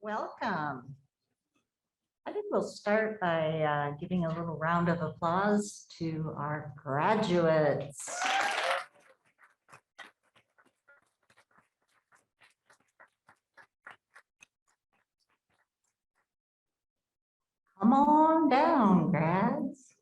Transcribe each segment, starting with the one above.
Welcome. I think we'll start by giving a little round of applause to our graduates. Come on down, grads.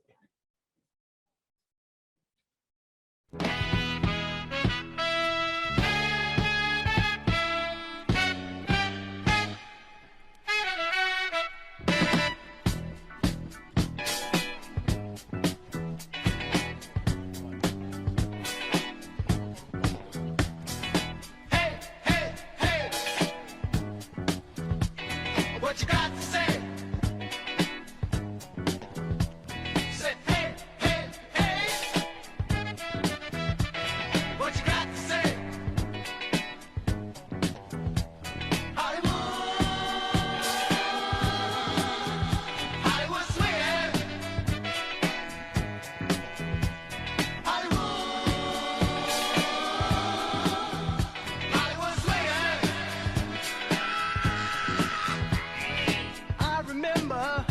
What you got to say? Say hey, hey, hey. What you got to say? Hollywood, Hollywood swinging. Hollywood, Hollywood swinging. I remember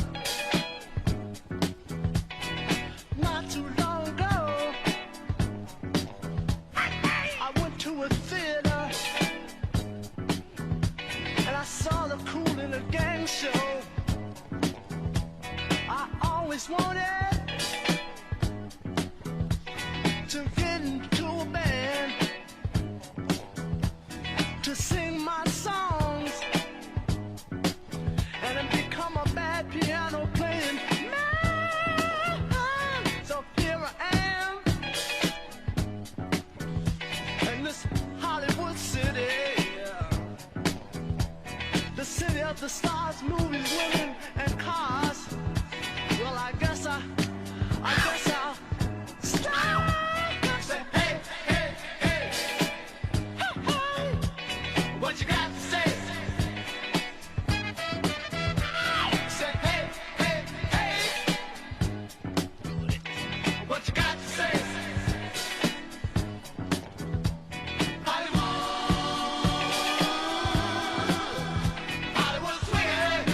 not too long ago, I went to a theater and I saw the Kool and the Gang show. I always wanted to get into a band to sing my songs and then become a bad piano playing man. So here I am in this Hollywood city, the city of the stars, movies, women, and cars. Well, I guess I'll stop. Say hey, hey, hey, hey, hey. What you got to say? Say hey, hey, hey. What you got to say? Hollywood, Hollywood swinging.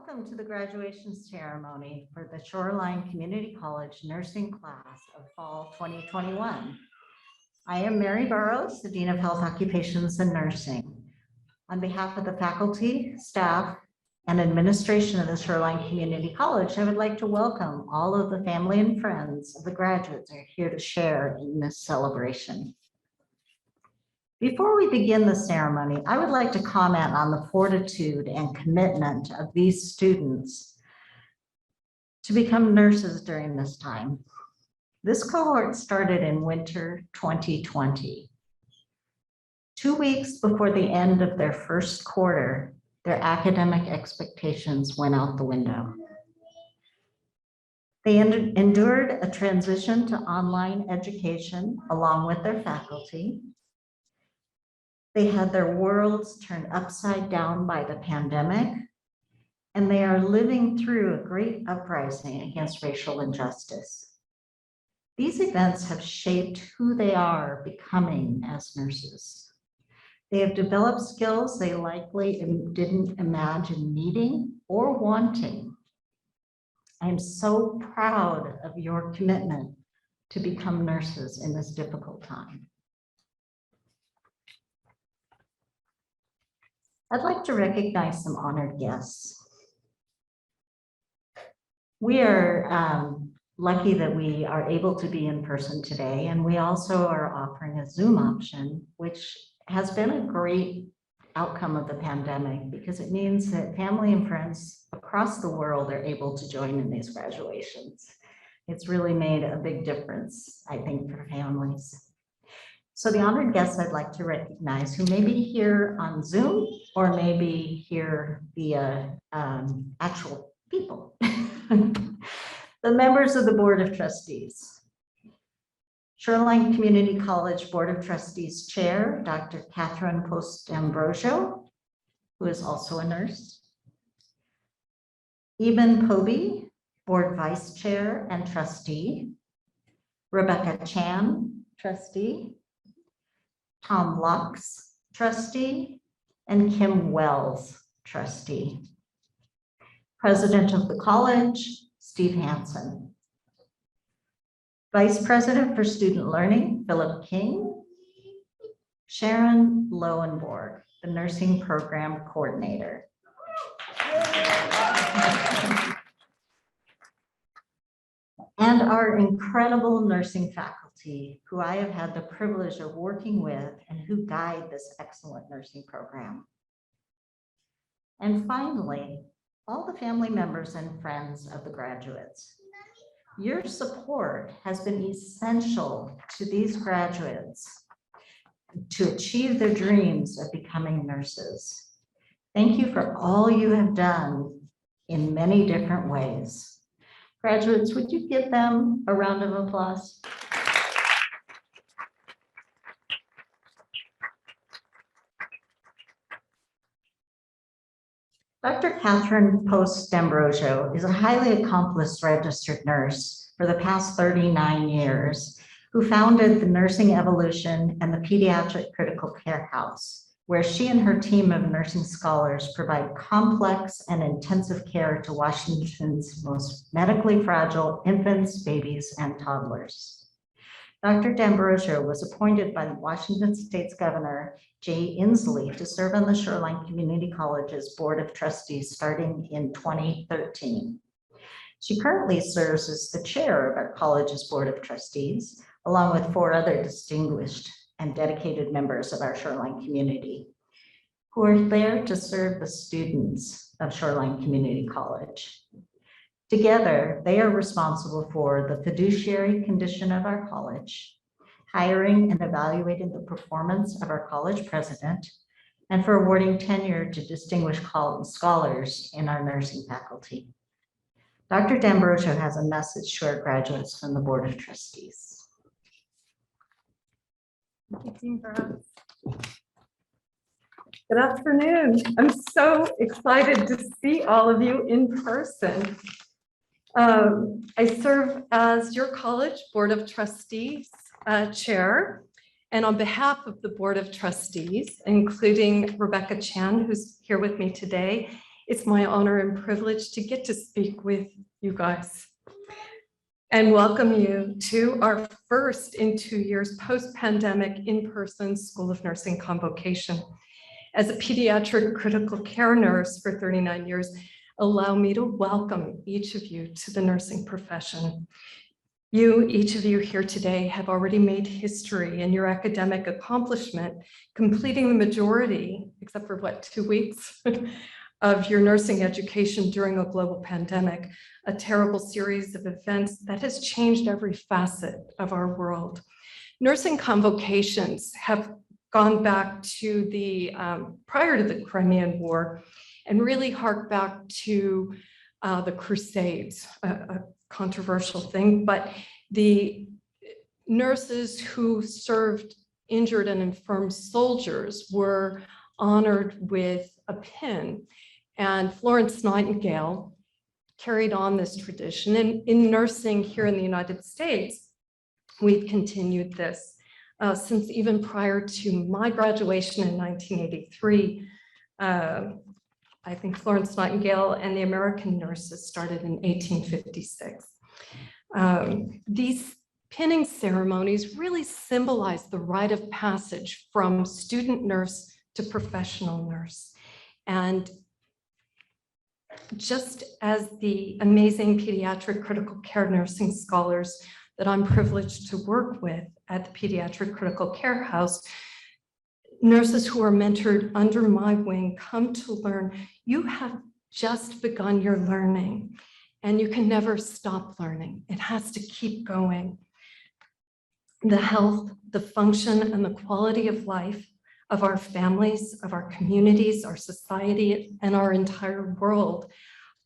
Welcome to the graduation ceremony for the Shoreline Community College Nursing Class of Fall 2021. I am Mary Burrows, the Dean of Health Occupations and Nursing. On behalf of the faculty, staff, and administration of the Shoreline Community College, I would like to welcome all of the family and friends of the graduates who are here to share in this celebration. Before we begin the ceremony, I would like to comment on the fortitude and commitment of these students to become nurses during this time. This cohort started in winter 2020. 2 weeks before the end of their first quarter, their academic expectations went out the window. They endured a transition to online education along with their faculty. They had their worlds turned upside down by the pandemic, and they are living through a great uprising against racial injustice. These events have shaped who they are becoming as nurses. They have developed skills they likely didn't imagine needing or wanting. I am so proud of your commitment to become nurses in this difficult time. I'd like to recognize some honored guests. We are lucky that we are able to be in person today, and we also are offering a Zoom option, which has been a great outcome of the pandemic because it means that family and friends across the world are able to join in these graduations. It's really made a big difference, I think, for families. So the honored guests I'd like to recognize who may be here on Zoom or maybe here via actual people. The members of the Board of Trustees. Shoreline Community College Board of Trustees Chair, Dr. Catherine Post-Ambrosio, who is also a nurse. Eben Poby, Board Vice Chair and Trustee. Rebecca Chan, Trustee. Tom Lux, Trustee, and Kim Wells, Trustee. President of the college, Steve Hansen. Vice President for Student Learning, Philip King. Sharon Lowenborg, the Nursing Program Coordinator. And our incredible nursing faculty, who I have had the privilege of working with and who guide this excellent nursing program. And finally, all the family members and friends of the graduates. Your support has been essential to these graduates to achieve their dreams of becoming nurses. Thank you for all you have done in many different ways. Graduates, would you give them a round of applause? Dr. Catherine Post-Ambrosio is a highly accomplished registered nurse for the past 39 years, who founded the Nursing Evolution and the Pediatric Critical Care House, where she and her team of nursing scholars provide complex and intensive care to Washington's most medically fragile infants, babies, and toddlers. Dr. D'Ambrosio was appointed by the Washington State's Governor Jay Inslee to serve on the Shoreline Community College's Board of Trustees starting in 2013. She currently serves as the chair of our college's Board of Trustees, along with 4 other distinguished and dedicated members of our Shoreline community, who are there to serve the students of Shoreline Community College. Together, they are responsible for the fiduciary condition of our college, hiring and evaluating the performance of our college president, and for awarding tenure to distinguished scholars in our nursing faculty. Dr. D'Ambrosio has a message to our graduates from the Board of Trustees. Thank you, Dean Burrows. Good afternoon. I'm so excited to see all of you in person. I serve as your college Board of Trustees chair, and on behalf of the Board of Trustees, including Rebecca Chan, who's here with me today, It's my honor and privilege to get to speak with you guys and welcome you to our first in 2 years post-pandemic in-person School of Nursing convocation. As a pediatric critical care nurse for 39 years, allow me to welcome each of you to the nursing profession. You, each of you here today, have already made history in your academic accomplishment, completing the majority, except for what, 2 weeks, of your nursing education during a global pandemic, a terrible series of events that has changed every facet of our world. Nursing convocations have gone back to the, prior to the Crimean War, and really hark back to the Crusades, a controversial thing, but the nurses who served injured and infirm soldiers were honored with a pin. And Florence Nightingale carried on this tradition. And in nursing here in the United States, we've continued this since even prior to my graduation in 1983. I think Florence Nightingale and the American nurses started in 1856. These pinning ceremonies really symbolize the rite of passage from student nurse to professional nurse. And just as the amazing pediatric critical care nursing scholars that I'm privileged to work with at the Pediatric Critical Care House, nurses who are mentored under my wing come to learn you have just begun your learning and you can never stop learning. It has to keep going. The health, the function, and the quality of life of our families, of our communities, our society, and our entire world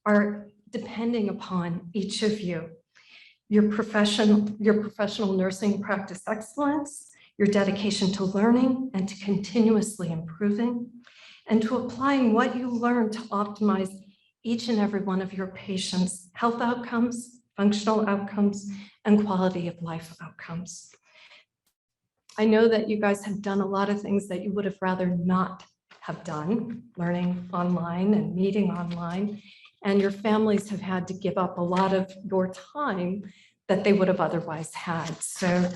are depending upon each of you. Your professional nursing practice excellence, your dedication to learning and to continuously improving, and to applying what you learn to optimize each and every one of your patients' health outcomes, functional outcomes, and quality of life outcomes. I know that you guys have done a lot of things that you would have rather not have done, learning online and meeting online, and your families have had to give up a lot of your time that they would have otherwise had. So,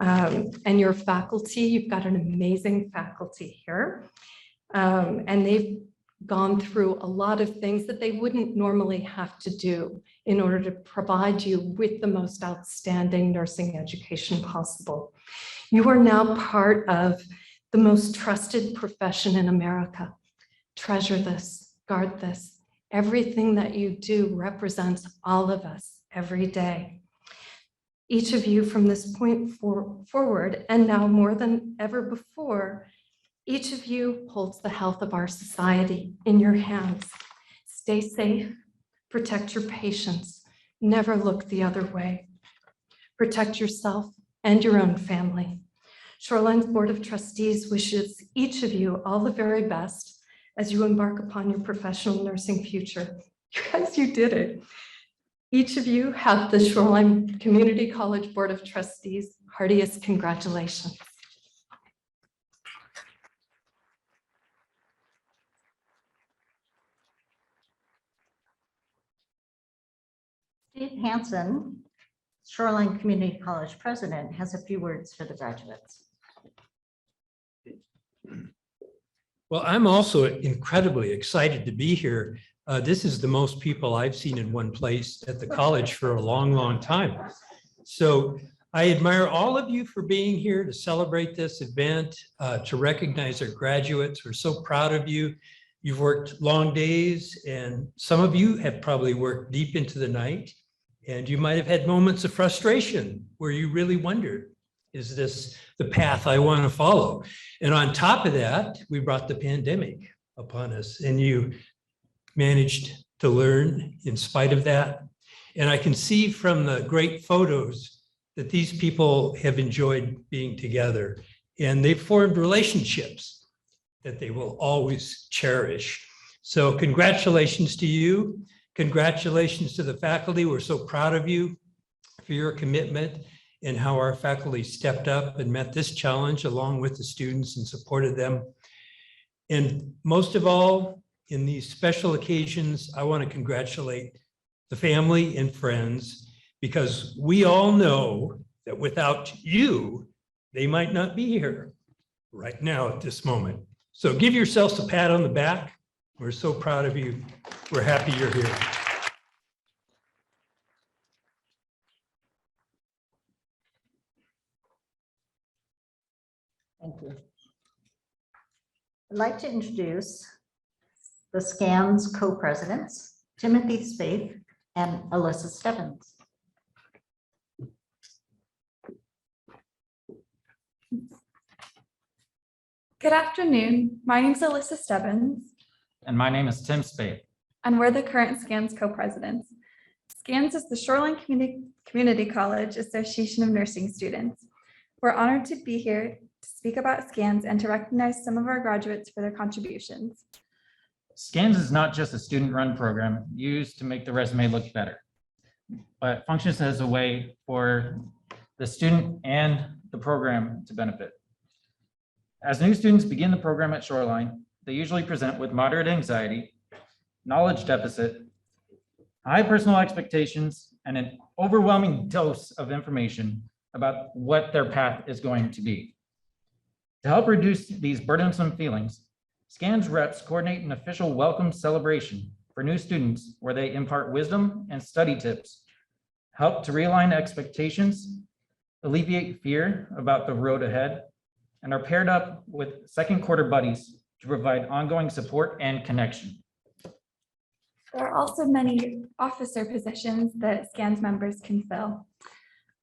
and your faculty, you've got an amazing faculty here, and they've gone through a lot of things that they wouldn't normally have to do in order to provide you with the most outstanding nursing education possible. You are now part of the most trusted profession in America. Treasure this, guard this. Everything that you do represents all of us every day. Each of you from this point forward, and now more than ever before, each of you holds the health of our society in your hands. Stay safe, protect your patients, never look the other way. Protect yourself and your own family. Shoreline's Board of Trustees wishes each of you all the very best as you embark upon your professional nursing future. You guys, you did it. Each of you have the Shoreline Community College Board of Trustees' heartiest congratulations. Steve Hansen, Shoreline Community College president, has a few words for the graduates. Well, I'm also incredibly excited to be here. This is the most people I've seen in one place at the college for a long, long time. So I admire all of you for being here to celebrate this event, to recognize our graduates. We're so proud of you. You've worked long days, and some of you have probably worked deep into the night, and you might have had moments of frustration where you really wondered, is this the path I want to follow? And on top of that, we brought the pandemic upon us, and you managed to learn in spite of that. And I can see from the great photos that these people have enjoyed being together, and they've formed relationships that they will always cherish. So congratulations to you. Congratulations to the faculty. We're so proud of you for your commitment and how our faculty stepped up and met this challenge along with the students and supported them. And most of all, in these special occasions, I want to congratulate the family and friends, because we all know that without you, they might not be here right now at this moment. So give yourselves a pat on the back. We're so proud of you. We're happy you're here. Thank you. I'd like to introduce the SCAN's co-presidents, Timothy Spaeth and Alyssa Stebbins. Good afternoon. My name is Alyssa Stebbins, And my name is Tim Spade. and we're the current SCANS co-presidents. SCANS is the Shoreline Community College Association of Nursing Students. We're honored to be here to speak about SCANS and to recognize some of our graduates for their contributions. SCANS is not just a student-run program used to make the resume look better, but functions as a way for the student and the program to benefit. As new students begin the program at Shoreline, they usually present with moderate anxiety, knowledge deficit, high personal expectations, and an overwhelming dose of information about what their path is going to be. To help reduce these burdensome feelings, SCANS reps coordinate an official welcome celebration for new students where they impart wisdom and study tips, help to realign expectations, alleviate fear about the road ahead, and are paired up with second quarter buddies to provide ongoing support and connection. There are also many officer positions that SCANS members can fill.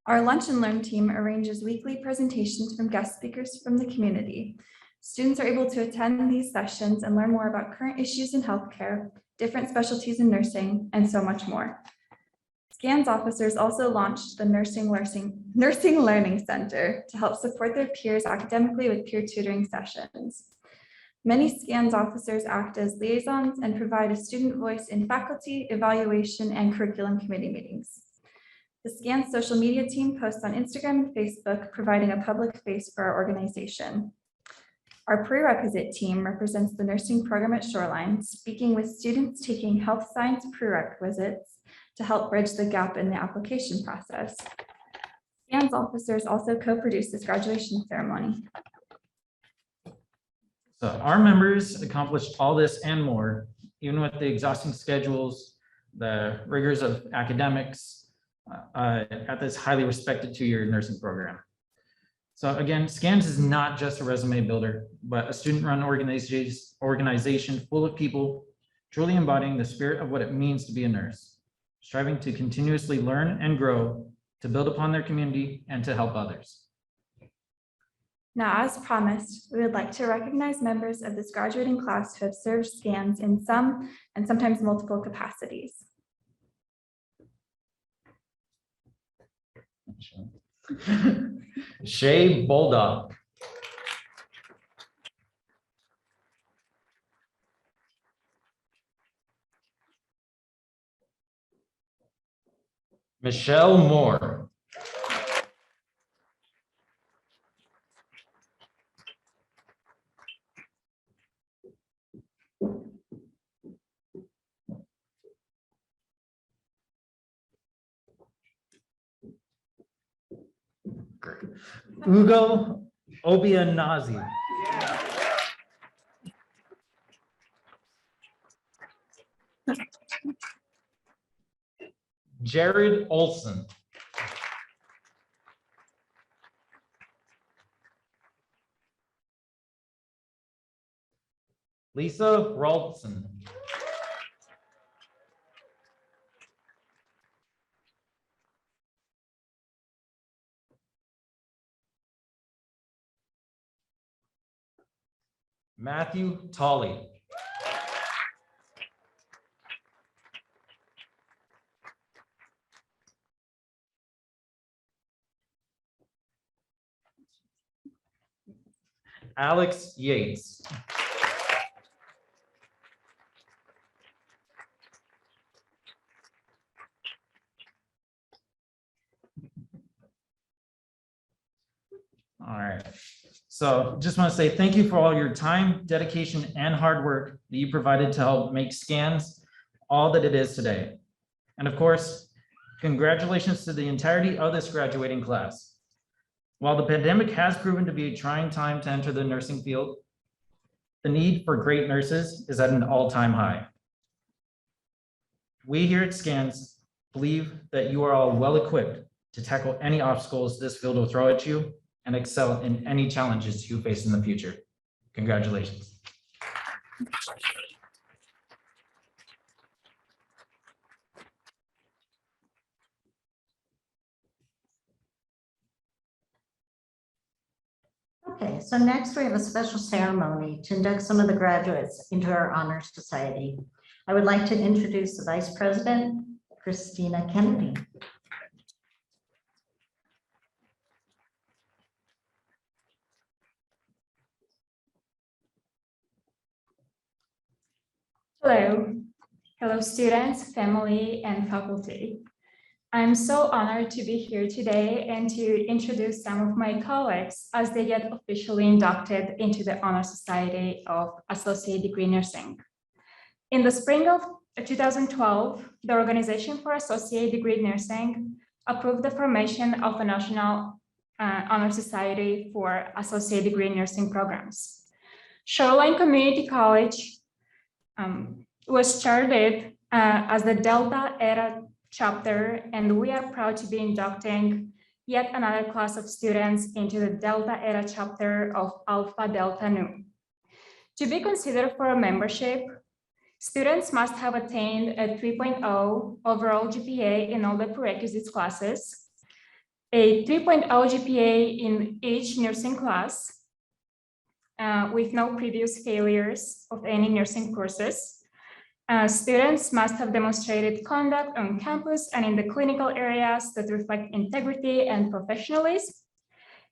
Our Lunch and Learn team arranges weekly presentations from guest speakers from the community. Students are able to attend these sessions and learn more about current issues in healthcare, different specialties in nursing, and so much more. SCANS officers also launched the Nursing Learning Center to help support their peers academically with peer tutoring sessions. Many SCANS officers act as liaisons and provide a student voice in faculty, evaluation, and curriculum committee meetings. The SCANS social media team posts on Instagram and Facebook, providing a public face for our organization. Our prerequisite team represents the nursing program at Shoreline, speaking with students taking health science prerequisites to help bridge the gap in the application process. SCANS officers also co-produce this graduation ceremony. So our members accomplished all this and more, even with the exhausting schedules, the rigors of academics, at this highly respected two-year nursing program. So again, SCANS is not just a resume builder, but a student-run organization full of people truly embodying the spirit of what it means to be a nurse, striving to continuously learn and grow, to build upon their community and to help others. Now, as promised, we would like to recognize members of this graduating class who have served SCANS in some and sometimes multiple capacities. Shay Bulldog. Michelle Moore. Ugo Obianazi. Jared Olson. Lisa Ralston. Matthew Tolley. Alex Yates. All right. So just want to say thank you for all your time, dedication, and hard work that you provided to help make SCANS all that it is today. And of course, congratulations to the entirety of this graduating class. While the pandemic has proven to be a trying time to enter the nursing field, the need for great nurses is at an all-time high. We here at SCANS believe that you are all well-equipped to tackle any obstacles this field will throw at you and excel in any challenges you face in the future. Congratulations. Okay, so next we have a special ceremony to induct some of the graduates into our Honor Society. I would like to introduce the Vice President, Christina Kennedy. Hello. Hello, students, family, and faculty. I'm so honored to be here today and to introduce some of my colleagues as they get officially inducted into the Honor Society of Associate Degree Nursing. In the spring of 2012, the Organization for Associate Degree Nursing approved the formation of a National Honor Society for Associate Degree Nursing programs. Shoreline Community College was started as the Delta Eta chapter, and we are proud to be inducting yet another class of students into the Delta Eta chapter of Alpha Delta Nu. To be considered for a membership, students must have attained a 3.0 overall GPA in all the prerequisites classes, a 3.0 GPA in each nursing class, with no previous failures of any nursing courses. Students must have demonstrated conduct on campus and in the clinical areas that reflect integrity and professionalism.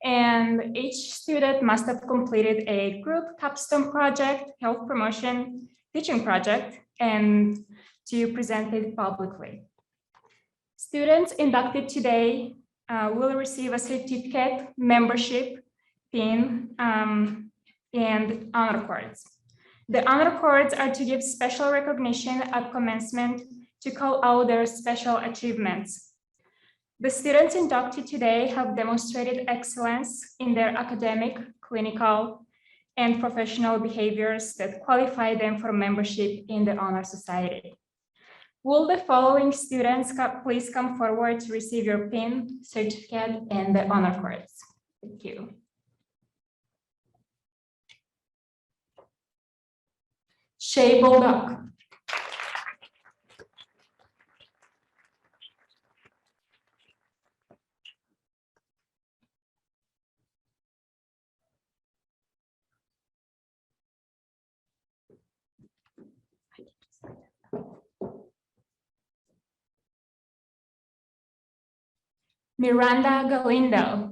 And each student must have completed a group capstone project, health promotion, teaching project, and to present it publicly. Students inducted today will receive a certificate, membership, pin, and honor cards. The honor cards are to give special recognition at commencement to call out their special achievements. The students inducted today have demonstrated excellence in their academic, clinical, and professional behaviors that qualify them for membership in the Honor Society. Will the following students please come forward to receive your pin, certificate, and the honor cards? Thank you. Shay Bulldog. Miranda Galindo.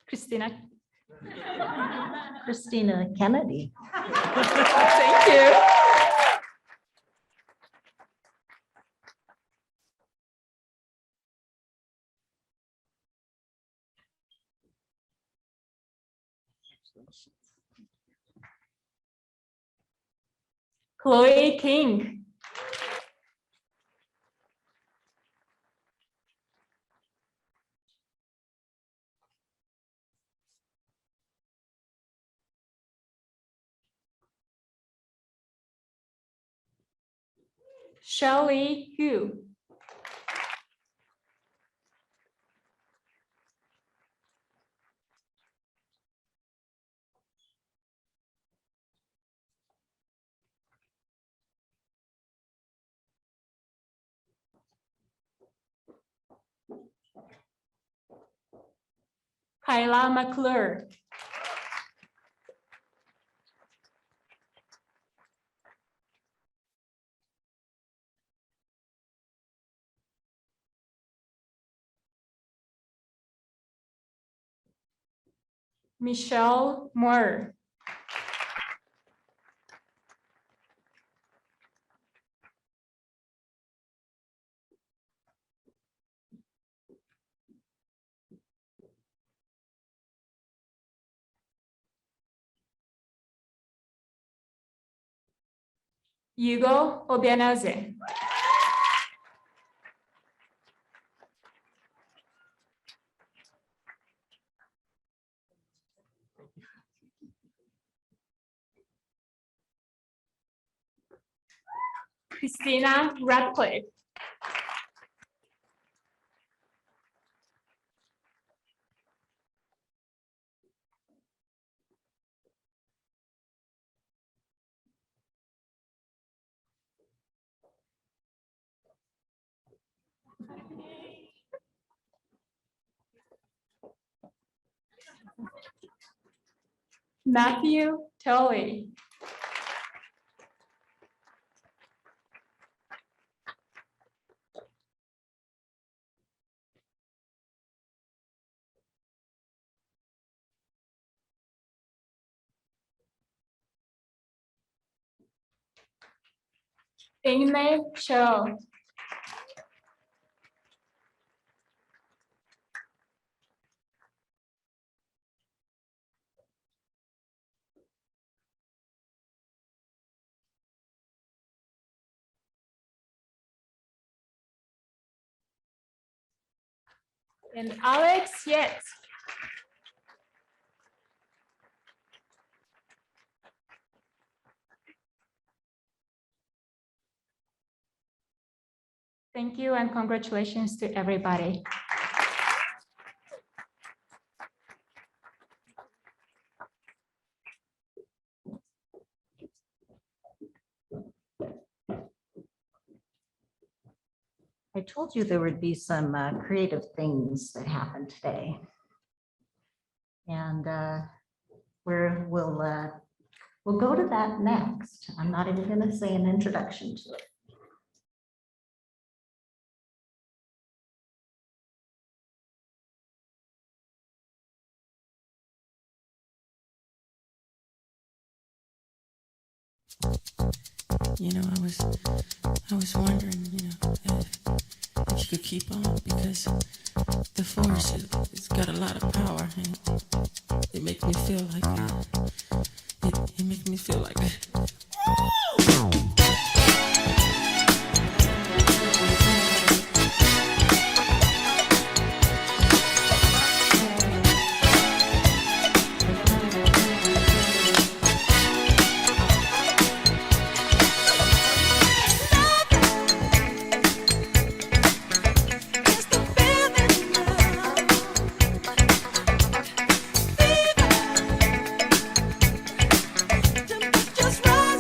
Christina. Christina Kennedy. Thank you. Chloe King. Shelley Hu. Kyla McClure. Michelle Moore. Hugo Obianaze. Christina Radcliffe. Matthew Tully. Ingmei Cho. And Alex Yates. Thank you and congratulations to everybody. I told you there would be some creative things that happened today. And we'll go to that next. I'm not even going to say an introduction to it. You know, I was wondering, you know, if you could keep on, because the force, it's got a lot of power, and it makes me feel like it makes me feel like Just run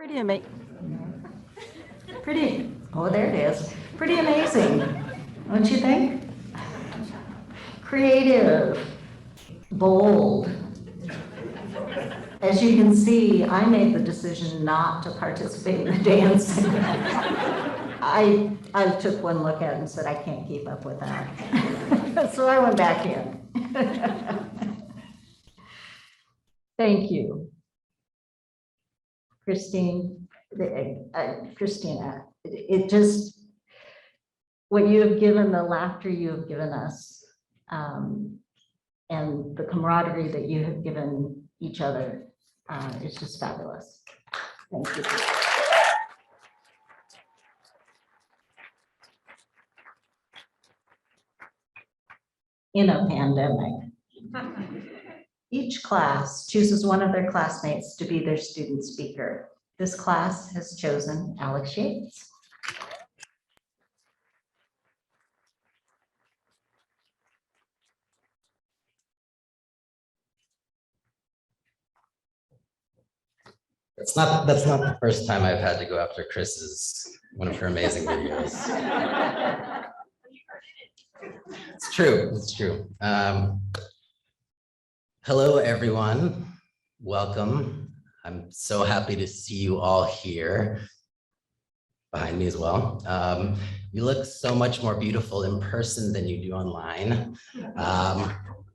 Pretty amazing. Pretty, oh, there it is. Pretty amazing, don't you think? Creative, bold. As you can see, I made the decision not to participate in the dance. I took one look at it and said, I can't keep up with that. So I went back in. Thank you. Christine, Christina, it just, what you have given, the laughter you have given us, and the camaraderie that you have given each other is just fabulous. Thank you. In a pandemic, each class chooses one of their classmates to be their student speaker. This class has chosen Alex Yates. That's not the first time I've had to go after one of her amazing videos. It's true, it's true. Hello, everyone. Welcome. I'm so happy to see you all here. Behind me as well. You look so much more beautiful in person than you do online.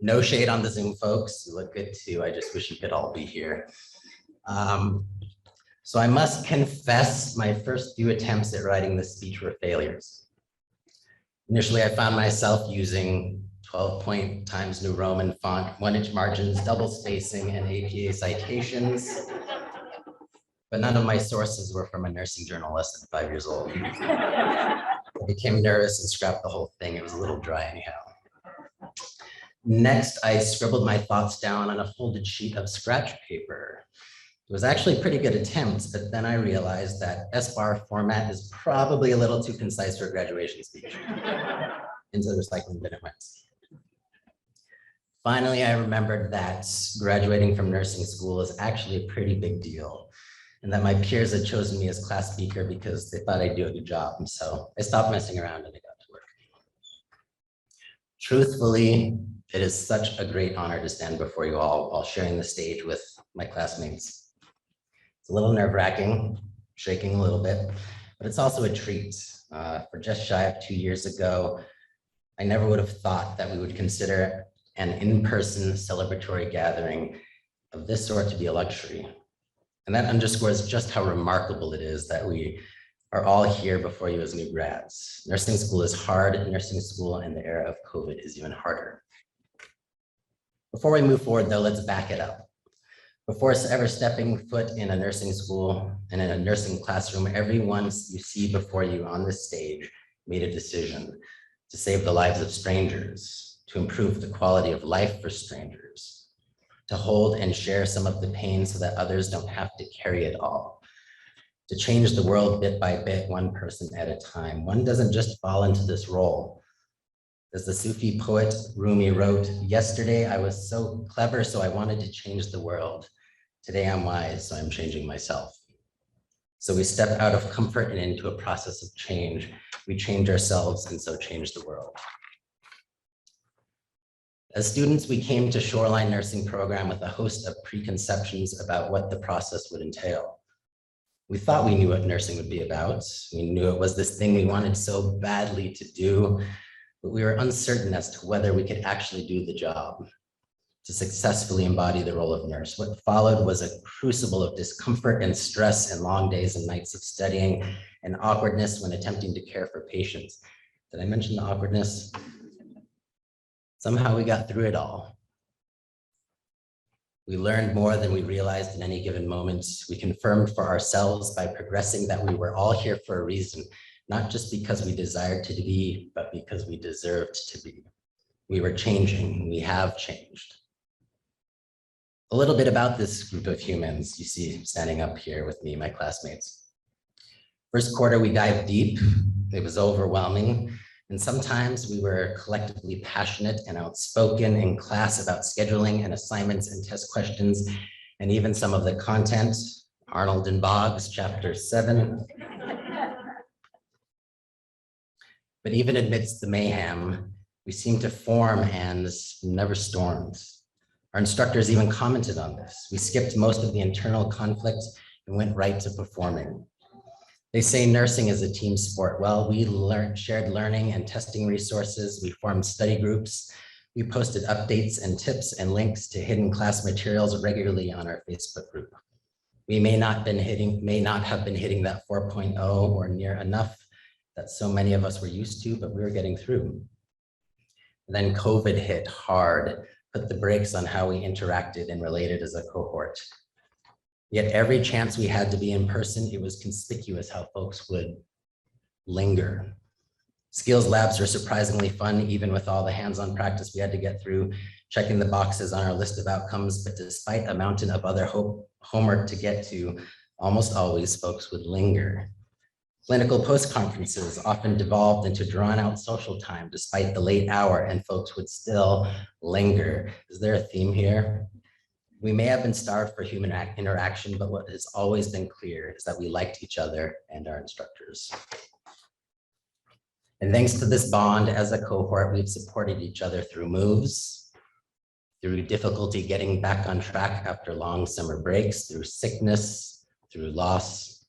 No shade on the Zoom folks. You look good too. I just wish you could all be here. So I must confess, my first few attempts at writing this speech were failures. Initially, I found myself using 12-point Times New Roman font, 1-inch margins, double spacing, and APA citations. But none of my sources were from a nursing journal less than 5 years old. I became nervous and scrapped the whole thing. It was a little dry anyhow. Next, I scribbled my thoughts down on a folded sheet of scratch paper. It was actually a pretty good attempt, but then I realized that SBAR format is probably a little too concise for a graduation speech. Into the recycling bin it went. Finally, I remembered that graduating from nursing school is actually a pretty big deal, and that my peers had chosen me as class speaker because they thought I'd do a good job. And so I stopped messing around and I got to work. Truthfully, it is such a great honor to stand before you all while sharing the stage with my classmates. It's a little nerve-wracking, shaking a little bit, but it's also a treat. For just shy of 2 years ago, I never would have thought that we would consider an in-person celebratory gathering of this sort to be a luxury. And that underscores just how remarkable it is that we are all here before you as new grads. Nursing school is hard, nursing school in the era of COVID is even harder. Before we move forward though, let's back it up. Before ever stepping foot in a nursing school and in a nursing classroom, everyone you see before you on this stage made a decision to save the lives of strangers, to improve the quality of life for strangers, to hold and share some of the pain so that others don't have to carry it all, to change the world bit by bit, one person at a time. One doesn't just fall into this role. As the Sufi poet Rumi wrote, "Yesterday I was so clever, so I wanted to change the world. Today I'm wise, so I'm changing myself." So we step out of comfort and into a process of change. We change ourselves and so change the world. As students, we came to Shoreline Nursing Program with a host of preconceptions about what the process would entail. We thought we knew what nursing would be about. We knew it was this thing we wanted so badly to do, but we were uncertain as to whether we could actually do the job to successfully embody the role of nurse. What followed was a crucible of discomfort and stress and long days and nights of studying and awkwardness when attempting to care for patients. Did I mention the awkwardness? Somehow we got through it all. We learned more than we realized in any given moment. We confirmed for ourselves by progressing that we were all here for a reason, not just because we desired to be, but because we deserved to be. We were changing, we have changed. A little bit about this group of humans you see standing up here with me, my classmates. First quarter, we dived deep. It was overwhelming. And sometimes we were collectively passionate and outspoken in class about scheduling and assignments and test questions, and even some of the content. Arnold and Boggs, chapter 7. But even amidst the mayhem, we seem to form and never stormed. Our instructors even commented on this. We skipped most of the internal conflict and went right to performing. They say nursing is a team sport. Well, we shared learning and testing resources. We formed study groups. We posted updates and tips and links to hidden class materials regularly on our Facebook group. We may not have been hitting that 4.0 or near enough that so many of us were used to, but we were getting through. Then COVID hit hard, put the brakes on how we interacted and related as a cohort. Yet every chance we had to be in person, it was conspicuous how folks would linger. Skills labs were surprisingly fun, even with all the hands-on practice we had to get through, checking the boxes on our list of outcomes. But despite a mountain of other homework to get to, almost always folks would linger. Clinical post-conferences often devolved into drawn-out social time despite the late hour, and folks would still linger. Is there a theme here? We may have been starved for human interaction, but what has always been clear is that we liked each other and our instructors. And thanks to this bond as a cohort, we've supported each other through moves, through difficulty getting back on track after long summer breaks, through sickness, through loss.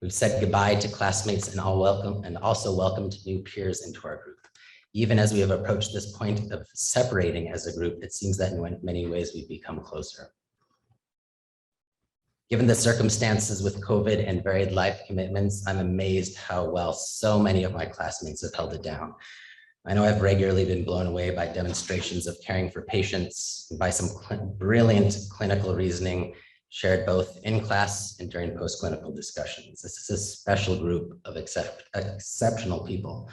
We've said goodbye to classmates and also welcomed new peers into our group. Even as we have approached this point of separating as a group, it seems that in many ways we've become closer. Given the circumstances with COVID and varied life commitments, I'm amazed how well so many of my classmates have held it down. I know I've regularly been blown away by demonstrations of caring for patients, by some brilliant clinical reasoning shared both in class and during post-clinical discussions. This is a special group of exceptional people.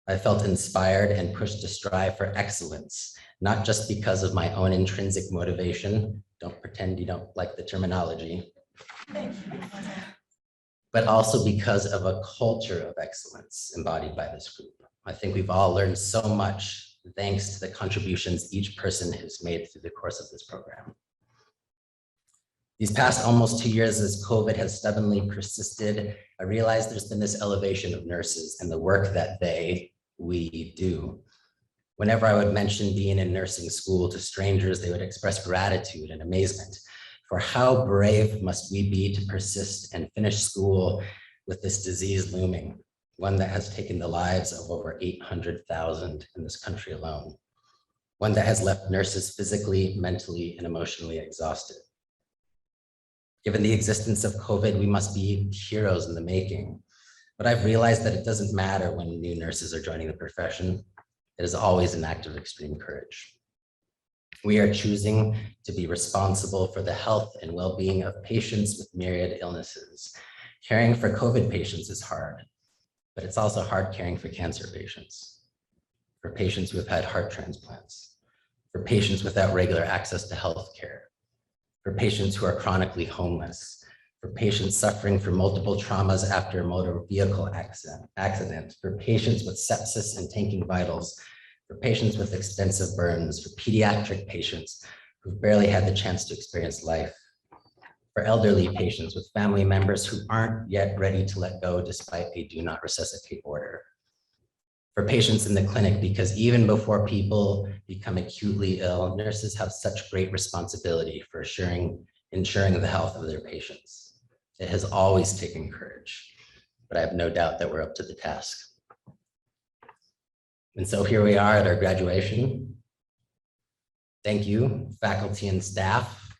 I felt inspired and pushed to strive for excellence, not just because of my own intrinsic motivation. Don't pretend you don't like the terminology. But also because of a culture of excellence embodied by this group. I think we've all learned so much thanks to the contributions each person has made through the course of this program. These past almost 2 years as COVID has stubbornly persisted, I realized there's been this elevation of nurses and the work that we do. Whenever I would mention being in nursing school to strangers, they would express gratitude and amazement for how brave must we be to persist and finish school with this disease looming, one that has taken the lives of over 800,000 in this country alone, one that has left nurses physically, mentally, and emotionally exhausted. Given the existence of COVID, we must be heroes in the making. But I've realized that it doesn't matter when new nurses are joining the profession. It is always an act of extreme courage. We are choosing to be responsible for the health and well-being of patients with myriad illnesses. Caring for COVID patients is hard, but it's also hard caring for cancer patients, for patients who have had heart transplants, for patients without regular access to health care, for patients who are chronically homeless, for patients suffering from multiple traumas after a motor vehicle accident, for patients with sepsis and tanking vitals, for patients with extensive burns, for pediatric patients who've barely had the chance to experience life, for elderly patients with family members who aren't yet ready to let go despite a do not resuscitate order, for patients in the clinic, because even before people become acutely ill, nurses have such great responsibility for ensuring the health of their patients. It has always taken courage, but I have no doubt that we're up to the task. And so here we are at our graduation. Thank you, faculty and staff,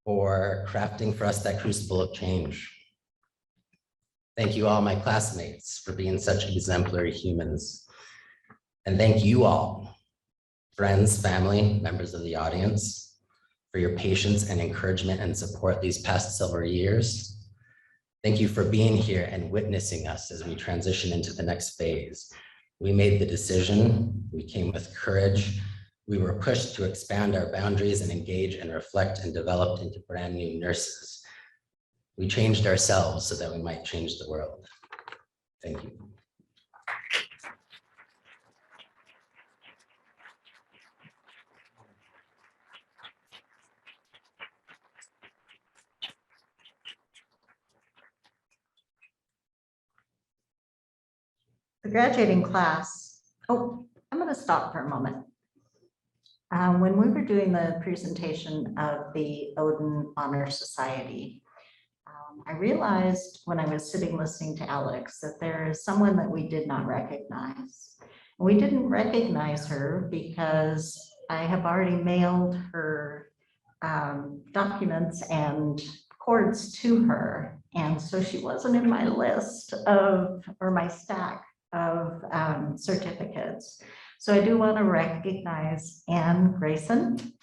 for crafting for us that crucible of change. Thank you all my classmates for being such exemplary humans. And thank you all, friends, family, members of the audience, for your patience and encouragement and support these past several years. Thank you for being here and witnessing us as we transition into the next phase. We made the decision, we came with courage, we were pushed to expand our boundaries and engage and reflect and developed into brand new nurses. We changed ourselves so that we might change the world. Thank you. The graduating class, oh, I'm going to stop for a moment. When we were doing the presentation of the Odin Honor Society, I realized when I was sitting listening to Alex that there is someone that we did not recognize. We didn't recognize her because I have already mailed her documents and cords to her. And so she wasn't in my list of, or my stack of certificates. So I do want to recognize Ann Grayson.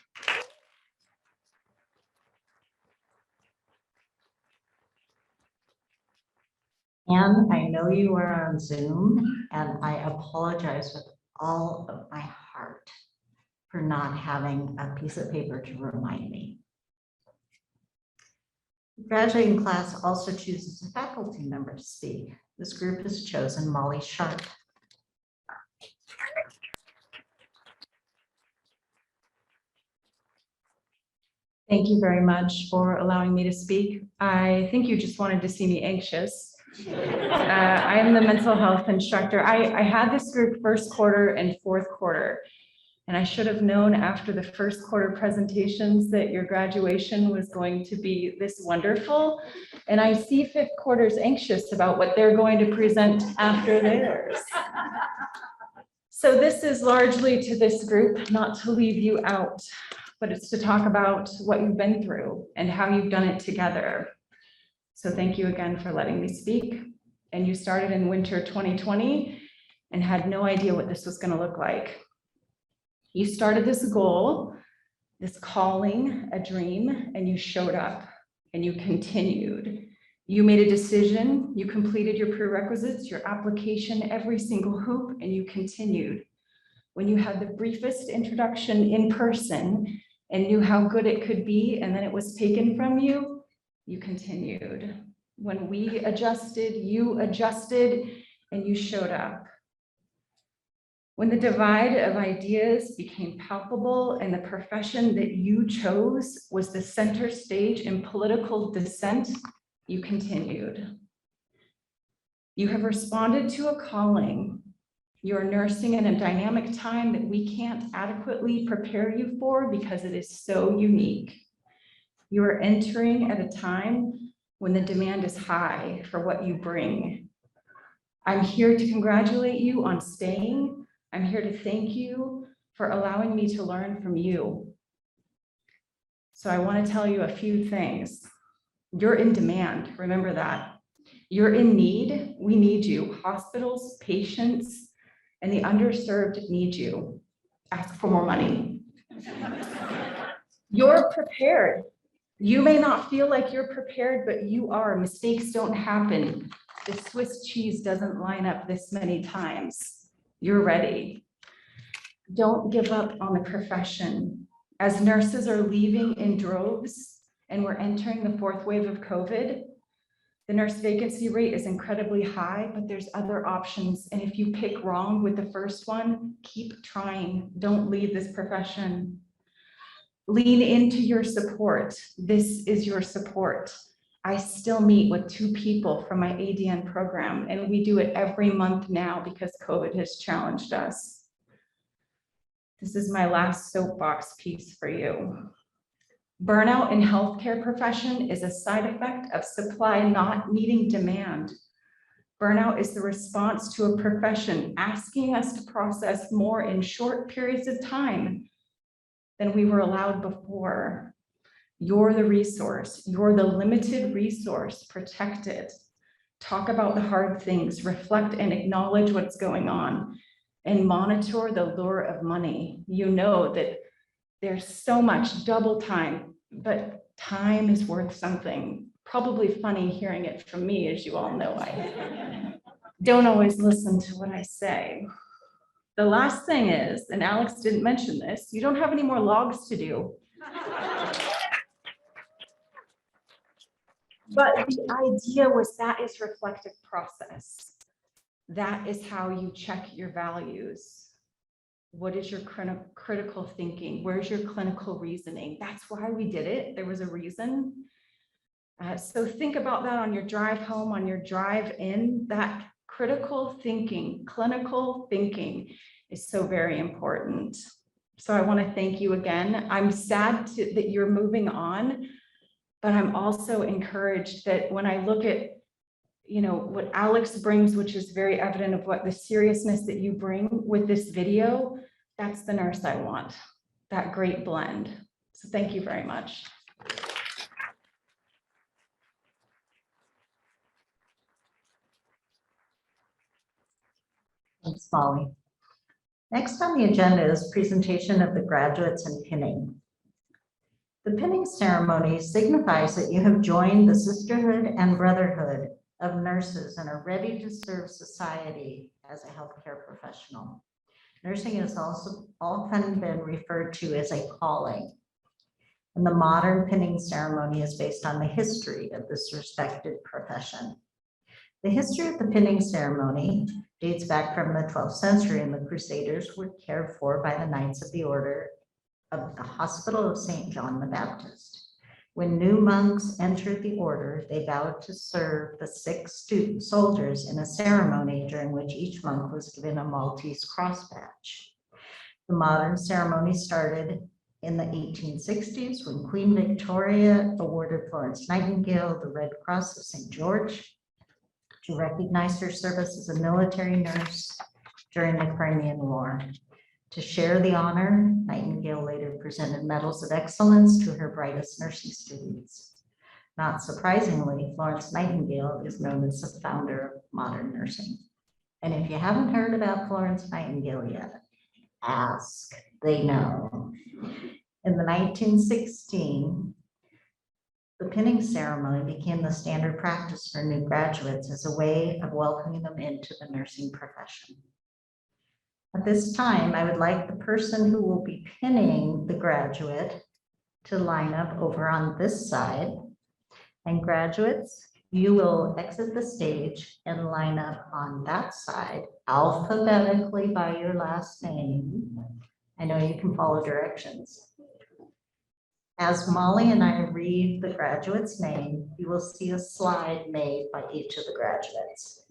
Ann, I know you are on Zoom, and I apologize with all of my heart for not having a piece of paper to remind me. The graduating class also chooses a faculty member to speak. This group has chosen Molly Sharp. Thank you very much for allowing me to speak. I think you just wanted to see me anxious. I am the mental health instructor. I had this group first quarter and fourth quarter, and I should have known after the first quarter presentations that your graduation was going to be this wonderful. And I see fifth quarters anxious about what they're going to present after theirs. So this is largely to this group, not to leave you out, but it's to talk about what you've been through and how you've done it together. So thank you again for letting me speak. And you started in winter 2020 and had no idea what this was going to look like. You started this goal, this calling, a dream, and you showed up and you continued. You made a decision, you completed your prerequisites, your application, every single hoop, and you continued. When you had the briefest introduction in person and knew how good it could be, and then it was taken from you, you continued. When we adjusted, you adjusted, and you showed up. When the divide of ideas became palpable and the profession that you chose was the center stage in political dissent, you continued. You have responded to a calling. You're nursing in a dynamic time that we can't adequately prepare you for because it is so unique. You are entering at a time when the demand is high for what you bring. I'm here to congratulate you on staying. I'm here to thank you for allowing me to learn from you. So I want to tell you a few things. You're in demand, remember that. You're in need, we need you. Hospitals, patients, and the underserved need you. Ask for more money. You're prepared. You may not feel like you're prepared, but you are. Mistakes don't happen. The Swiss cheese doesn't line up this many times. You're ready. Don't give up on the profession. As nurses are leaving in droves and we're entering the fourth wave of COVID, the nurse vacancy rate is incredibly high, but there's other options. And if you pick wrong with the first one, keep trying. Don't leave this profession. Lean into your support. This is your support. I still meet with 2 people from my ADN program, and we do it every month now because COVID has challenged us. This is my last soapbox piece for you. Burnout in healthcare profession is a side effect of supply not meeting demand. Burnout is the response to a profession asking us to process more in short periods of time than we were allowed before. You're the resource. You're the limited resource. Protect it. Talk about the hard things. Reflect and acknowledge what's going on. And monitor the lure of money. You know that there's so much double time, but time is worth something. Probably funny hearing it from me, as you all know. I don't always listen to what I say. The last thing is, and Alex didn't mention this, you don't have any more logs to do. But the idea was that is reflective process. That is how you check your values. What is your critical thinking? Where's your clinical reasoning? That's why we did it. There was a reason. So think about that on your drive home, on your drive in, that critical thinking, clinical thinking is so very important. So I want to thank you again. I'm sad that you're moving on, but I'm also encouraged that when I look at, what Alex brings, which is very evident of what the seriousness that you bring with this video, that's the nurse I want, that great blend. So thank you very much. Thanks, Molly. Next on the agenda is presentation of the graduates and pinning. The pinning ceremony signifies that you have joined the sisterhood and brotherhood of nurses and are ready to serve society as a healthcare professional. Nursing has also often been referred to as a calling. And the modern pinning ceremony is based on the history of this respected profession. The history of the pinning ceremony dates back from the 12th century, and the Crusaders were cared for by the Knights of the Order of the Hospital of St. John the Baptist. When new monks entered the order, they vowed to serve the sick soldiers in a ceremony during which each monk was given a Maltese cross badge. The modern ceremony started in the 1860s when Queen Victoria awarded Florence Nightingale the Red Cross of St. George to recognize her service as a military nurse during the Crimean War. To share the honor, Nightingale later presented medals of excellence to her brightest nursing students. Not surprisingly, Florence Nightingale is known as the founder of modern nursing. And if you haven't heard about Florence Nightingale yet, ask, they know. In the 1916, the pinning ceremony became the standard practice for new graduates as a way of welcoming them into the nursing profession. At this time, I would like the person who will be pinning the graduate to line up over on this side. And graduates, you will exit the stage and line up on that side alphabetically by your last name. I know you can follow directions. As Molly and I read the graduate's name, you will see a slide made by each of the graduates.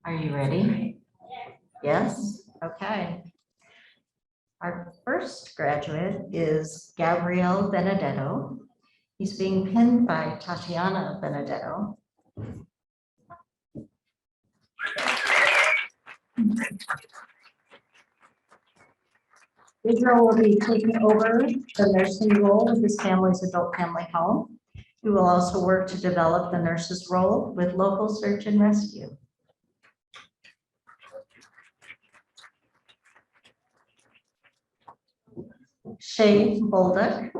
Are you ready? Yes? Okay. Our first graduate is Gabriel Benedetto. He's being pinned by Tatiana Benedetto. Israel will be taking over the nursing role with his family's adult family home. He will also work to develop the nurse's role with local search and rescue. Shay Bolduc,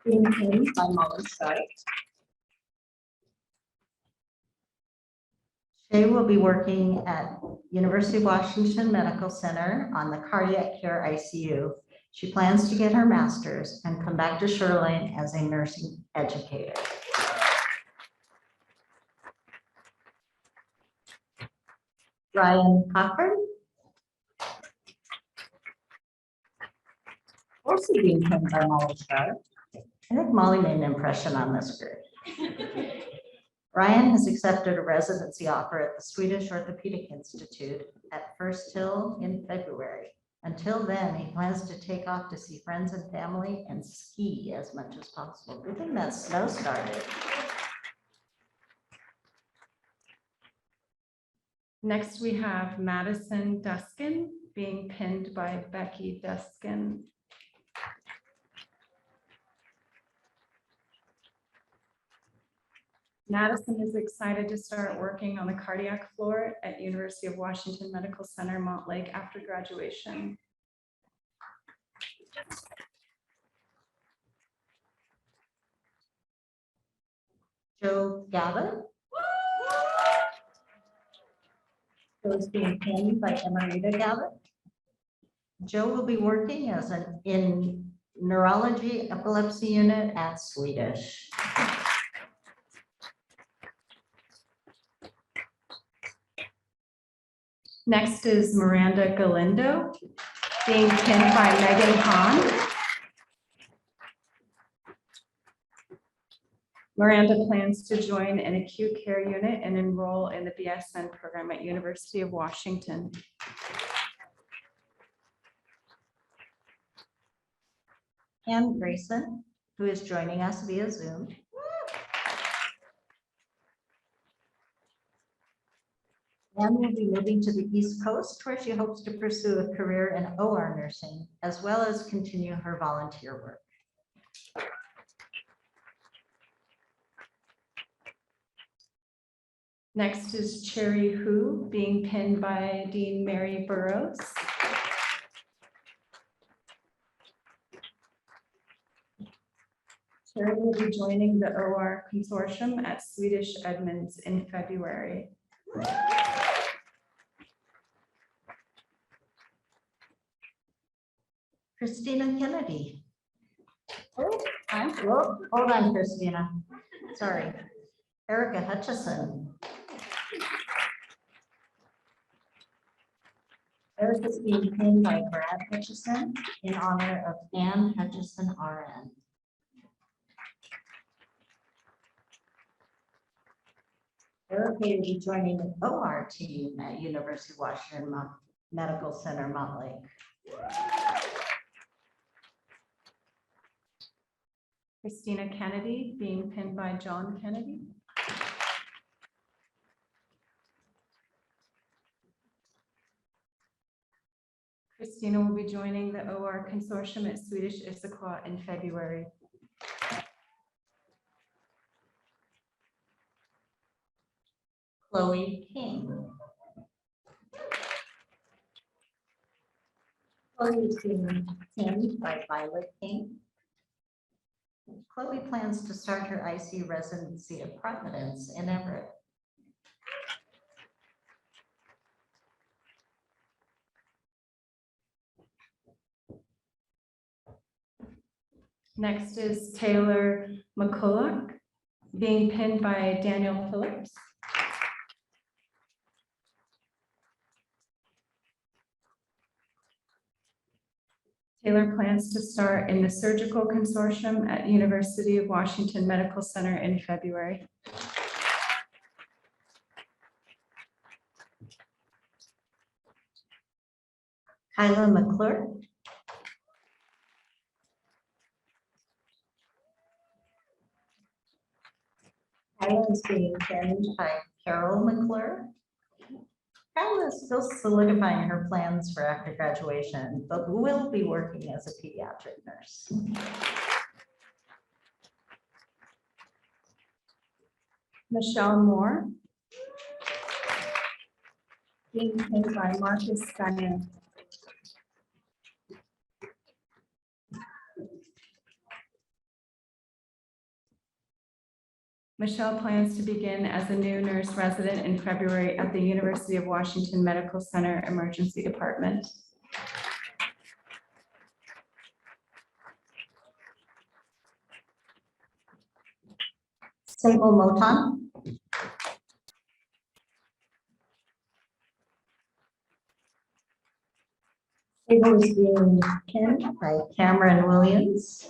being pinned by Molly Stark. Shay will be working at University of Washington Medical Center on the cardiac care ICU. She plans to get her master's and come back to Shoreline as a nursing educator. Ryan Cochran. Also being pinned by Molly Stark. I think Molly made an impression on this group. Ryan has accepted a residency offer at the Swedish Orthopedic Institute at First Hill in February. Until then, he plans to take off to see friends and family and ski as much as possible. Good thing that snow started. Next, we have Madison Duskin being pinned by Becky Duskin. Madison is excited to start working on the cardiac floor at University of Washington Medical Center, Montlake after graduation. Joe Gavin. Joe is being pinned by Emerita Gavin. Joe will be working in neurology epilepsy unit at Swedish. Next is Miranda Galindo being pinned by Megan Hahn. Miranda plans to join an acute care unit and enroll in the BSN program at University of Washington. Ann Grayson, who is joining us via Zoom. Ann will be moving to the East Coast, where she hopes to pursue a career in OR nursing, as well as continue her volunteer work. Next is Cherry Hu being pinned by Dean Mary Burrows. Cherry will be joining the OR consortium at Swedish Edmonds in February. Christina Kennedy. Hold on, Christina. Sorry. Erica Hutchison. Erica is being pinned by Brad Hutchison in honor of Ann Hutchison RN. Erica will be joining the OR team at University of Washington Medical Center, Montlake. Christina Kennedy being pinned by John Kennedy. Christina will be joining the OR consortium at Swedish Issaquah in February. Chloe King. Chloe is being pinned by Violet King. Chloe plans to start her IC residency at Providence in Everett. Next is Taylor McCulloch being pinned by Daniel Phillips. Taylor plans to start in the surgical consortium at University of Washington Medical Center in February. Kyla McClure. Kyla is being pinned by Carol McClure. Kyla is still solidifying her plans for after graduation, but will be working as a pediatric nurse. Michelle Moore being pinned by Marcus Steiner. Michelle plans to begin as a new nurse resident in February at the University of Washington Medical Center Emergency Department. Sable Moton. Sable is being pinned by Cameron Williams.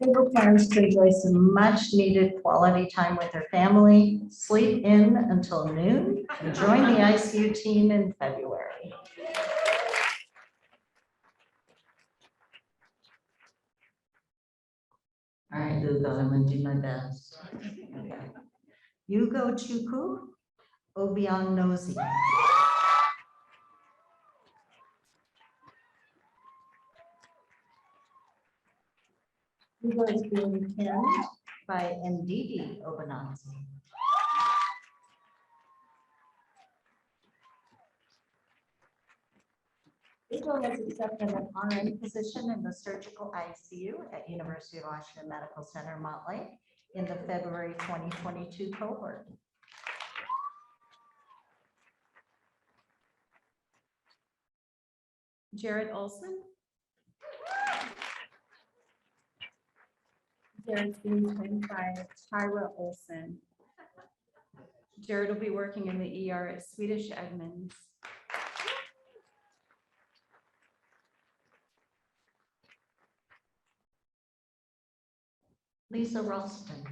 Stable plans to enjoy some much needed quality time with their family, sleep in until noon, and join the ICU team in February. All right, Lugo, I'm gonna do my best. Yugo Chukwu, Obiang Nosy. Hugo is being pinned by Ndidi Obananzi. Hugo has accepted an RN position in the surgical ICU at University of Washington Medical Center, Montlake in the February 2022 cohort. Jared Olson. Jared's being trained by Tyra Olson. Jared will be working in the ER at Swedish Edmonds. Lisa Ralston.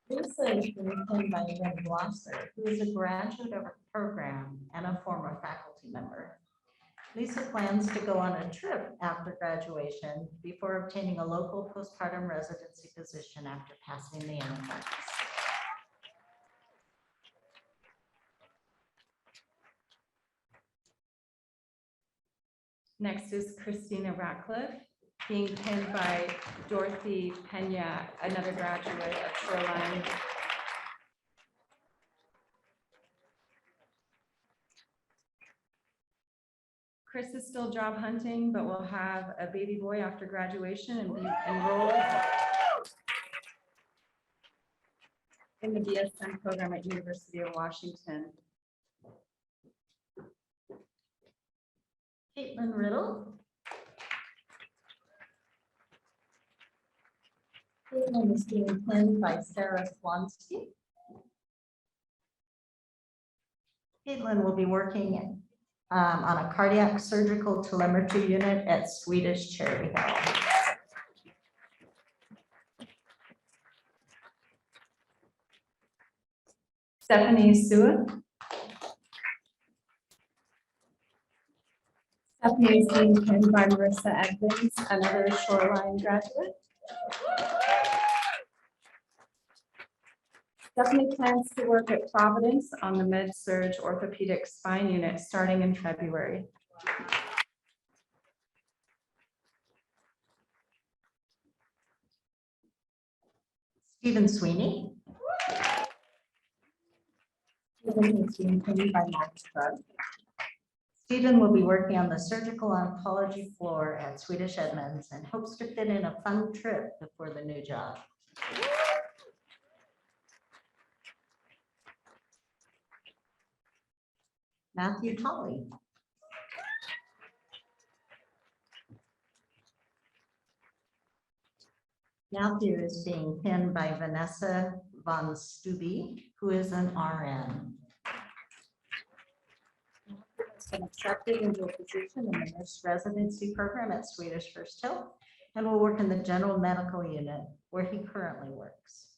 Lisa is being pinned by Jen Blosser, who is a graduate of our program and a former faculty member. Lisa plans to go on a trip after graduation before obtaining a local postpartum residency position after passing the NCLEX. Next is Christina Ratcliffe, being pinned by Dorothy Pena, another graduate of Shoreline. Chris is still job hunting, but will have a baby boy after graduation and be enrolled in the BSN program at University of Washington. Caitlin Riddle. Caitlin is being pinned by Sarah Swansky. Caitlin will be working on a cardiac surgical telemetry unit at Swedish Cherry Hill. Stephanie Sua. Stephanie is being pinned by Marissa Edmonds, another Shoreline graduate. Stephanie plans to work at Providence on the Med-Surg orthopedic spine unit starting in February. Stephen Sweeney. Stephen is being pinned by Max Krug. Stephen will be working on the surgical oncology floor at Swedish Edmonds and hopes to fit in a fun trip before the new job. Matthew Tolley. Matthew is being pinned by Vanessa von Stubbe, who is an RN. Has been accepted into a position in the nurse residency program at Swedish First Hill and will work in the general medical unit where he currently works.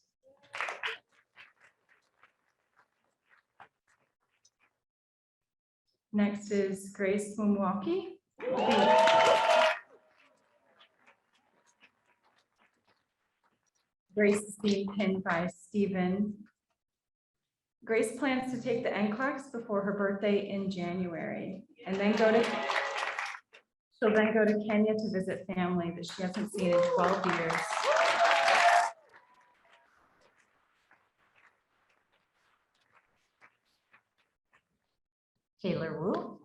Next is Grace Mumwaki. Grace is being pinned by Stephen. Grace plans to take the NCLEX before her birthday in January and then she'll then go to Kenya to visit family that she hasn't seen in 12 years. Taylor Wu.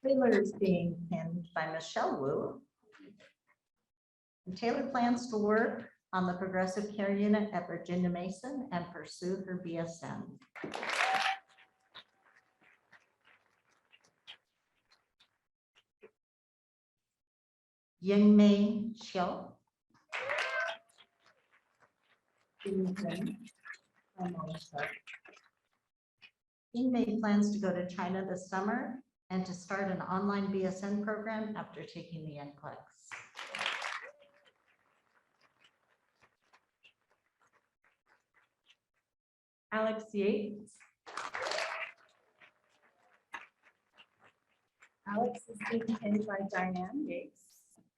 Taylor is being pinned by Michelle Wu. And Taylor plans to work on the progressive care unit at Virginia Mason and pursue her BSN. Yingmei Xiao. Yingmei plans to go to China this summer and to start an online BSN program after taking the NCLEX. Alex Yates. Alex is being pinned by Diane Yates.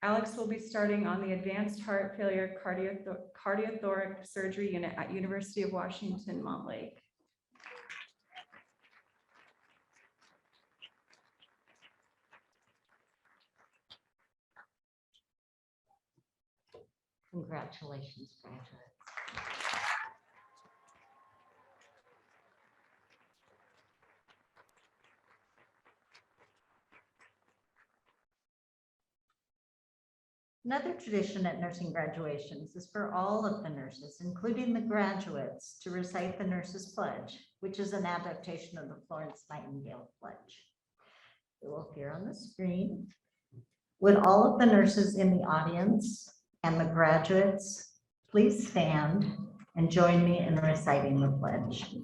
Alex will be starting on the Advanced Heart Failure Cardiothoracic Surgery Unit at University of Washington, Montlake. Congratulations, graduates. Another tradition at nursing graduations is for all of the nurses, including the graduates, to recite the Nurses Pledge, which is an adaptation of the Florence Nightingale Pledge. It will appear on the screen. Would all of the nurses in the audience and the graduates please stand and join me in reciting the pledge?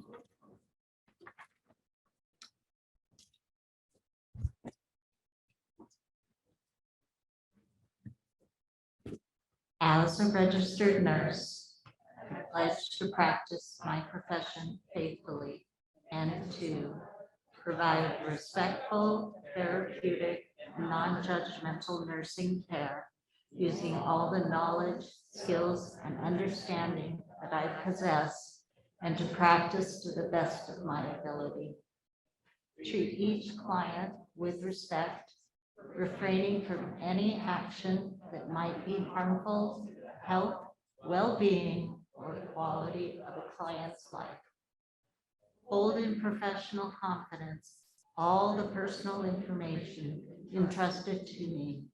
As a registered nurse, I pledge to practice my profession faithfully and to provide respectful, therapeutic, non-judgmental nursing care using all the knowledge, skills, and understanding that I possess, and to practice to the best of my ability. Treat each client with respect, refraining from any action that might be harmful to health, well-being, or quality of a client's life. Hold in professional confidence all the personal information entrusted to me.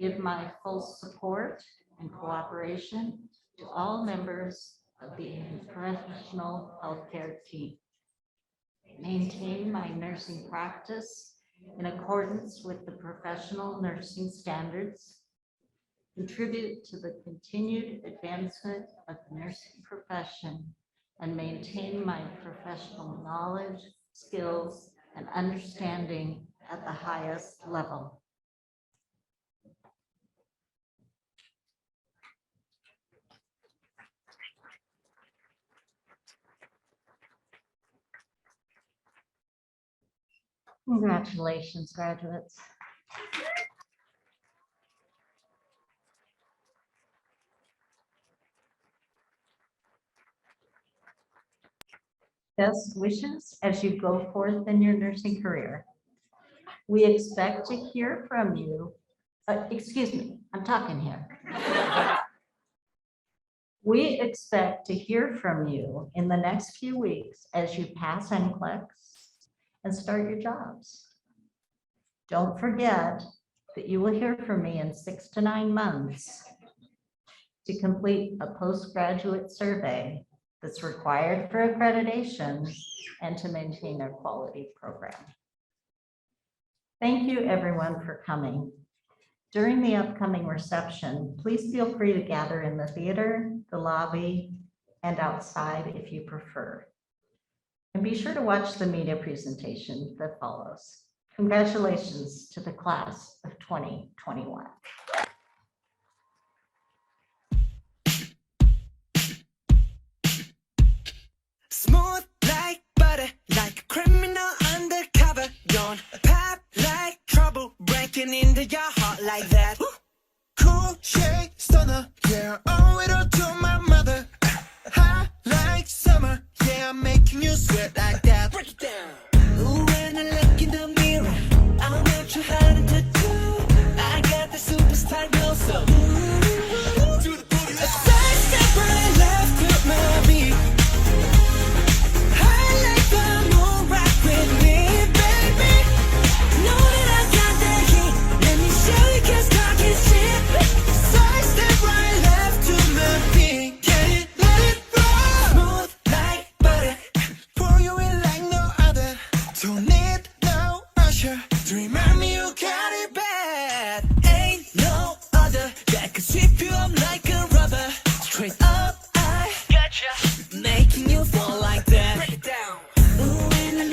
Give my full support and cooperation to all members of the professional healthcare team. Maintain my nursing practice in accordance with the professional nursing standards. Contribute to the continued advancement of the nursing profession and maintain my professional knowledge, skills, and understanding at the highest level. Congratulations, graduates. Best wishes as you go forth in your nursing career. We expect to hear from you. Excuse me, I'm talking here. We expect to hear from you in the next few weeks as you pass NCLEX and start your jobs. Don't forget that you will hear from me in 6 to 9 months to complete a postgraduate survey that's required for accreditation and to maintain a quality program. Thank you, everyone, for coming. During the upcoming reception, please feel free to gather in the theater, the lobby, and outside if you prefer. And be sure to watch the media presentation that follows. Congratulations to the class of 2021. Smooth like butter, like a criminal undercover. Don't pop like trouble, breaking into your heart like that. Cool shade stunner, yeah, owe it all to my mother. Hot like summer, yeah, I'm making you sweat like that. Break it down. Ooh, when I look in the mirror, I'm not too hard to do. I got the superstar glow, so do the booty. A side step right left to my beat. Making you fall like that. Break it down. Ooh, when I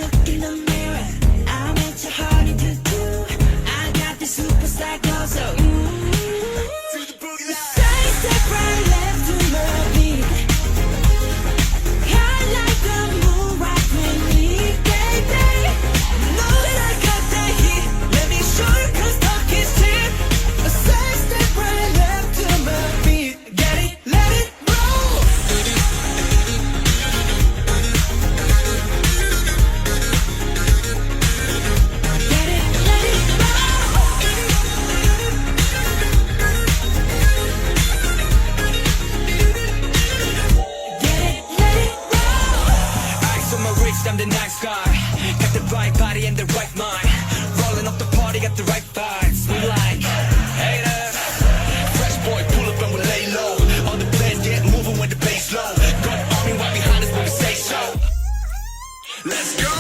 sky. Got the right body and the right mind. Rolling up the party, got the right vibes. We like haters. Fresh boy, pull up and we lay low. All the players get moving when the bass low. Got army right behind us when we say so. Let's go.